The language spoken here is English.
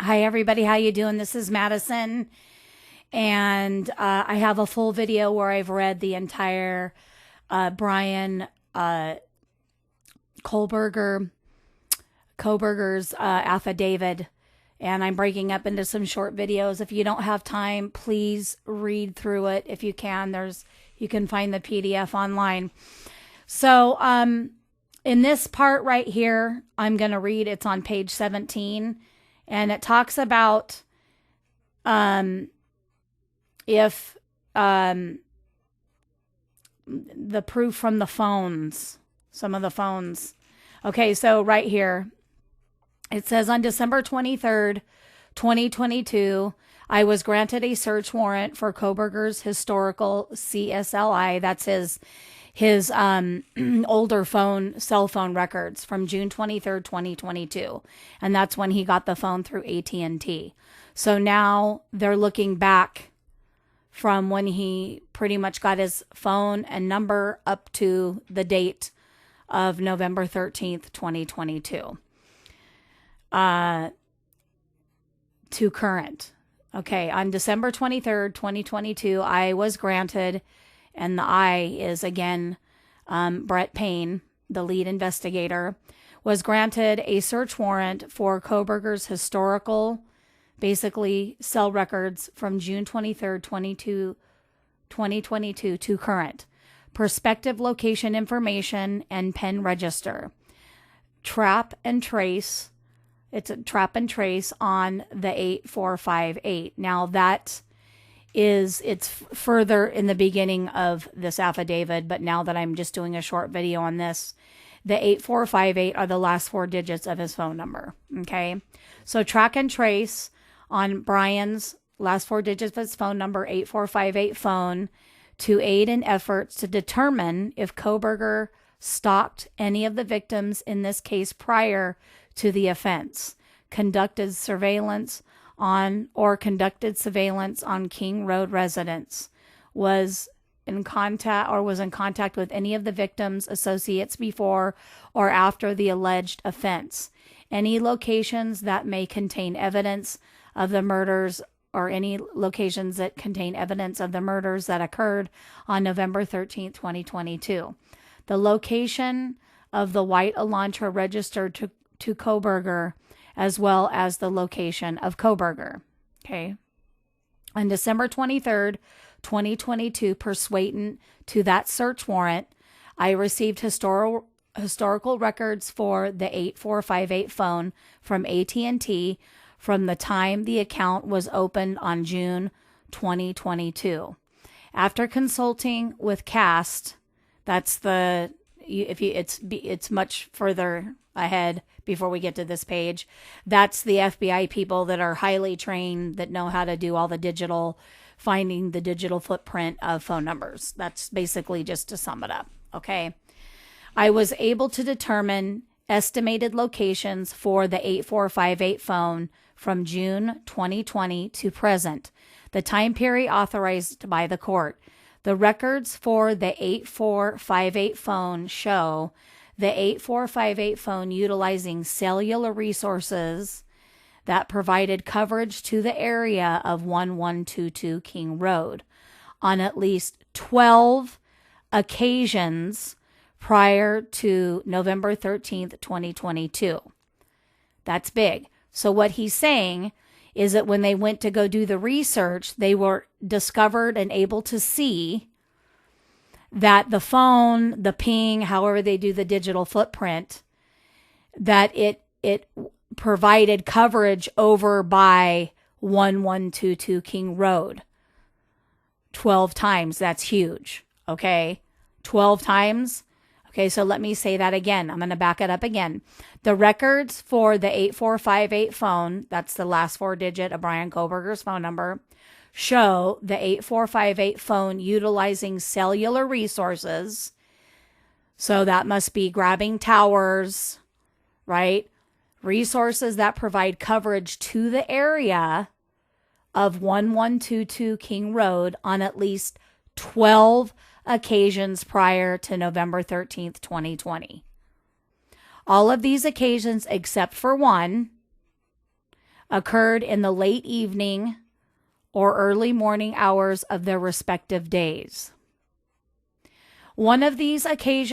Hi everybody, how you doing? This is Madison, and I have a full video where I've read the entire Bryan Kohberger's affidavit, and I'm breaking up into some short videos. If you don't have time, please read through it if you can. You can find the PDF online. So in this part right here, I'm going to read. It's on page 17. And it talks about if the proof from the phones, some of the phones. Okay, so right here, it says on December 23rd, 2022, I was granted a search warrant for Kohberger's historical CSLI. That's his older cell phone records from June 23rd, 2022. And that's when he got the phone through AT&T. So now they're looking back from when he pretty much got his phone and number up to the date of November 13th, 2022. To current. Okay, on December 23rd, 2022, I was granted, and the I is, again, Brett Payne, the lead investigator, was granted a search warrant for Kohberger's historical, basically, cell records from June 23rd, 2022 to current. Prospective location information and pen register. Trap and trace. It's a trap and trace on the 8458. Now that it's further in the beginning of this affidavit, but now that I'm just doing a short video on this, the 8458 are the last four digits of his phone number. Okay, so track and trace on Bryan's last four digits of his phone number, 8458 phone, to aid in efforts to determine if Kohberger stalked any of the victims in this case prior to the offense, conducted surveillance on King Road residents, was in contact with any of the victims' associates before or after the alleged offense, any locations that may contain evidence of the murders or any locations that contain evidence of the murders that occurred on November 13th, 2022. The location of the white Elantra registered to Kohberger, as well as the location of Kohberger. Okay. On December 23rd, 2022, pursuant to that search warrant, I received historical records for the 8458 phone from AT&T from the time the account was opened on June 2022. After consulting with CAST, that's it's much further ahead before we get to this page. That's the FBI people that are highly trained, that know how to do all the finding the digital footprint of phone numbers. That's basically just to sum it up. Okay. I was able to determine estimated locations for the 8458 phone from June 2020 to present, the time period authorized by the court. The records for the 8458 phone show the 8458 phone utilizing cellular resources that provided coverage to the area of 1122 King Road on at least 12 occasions prior to November 13th, 2022. That's big. So what he's saying is that when they went to go do the research, they were discovered and able to see that the phone, the ping, however they do the digital footprint, that it provided coverage over by 1122 King Road 12 times. That's huge. Okay. 12 times. Okay. So let me say that again. I'm going to back it up again. The records for the 8458 phone, that's the last four digit of Bryan Kohberger's phone number, show the 8458 phone utilizing cellular resources. So that must be grabbing towers, right? Resources that provide coverage to the area of 1122 King Road on at least 12 occasions prior to November 13th, 2020. All of these occasions, except for one, occurred in the late evening or early morning hours of their respective days. One of these occasions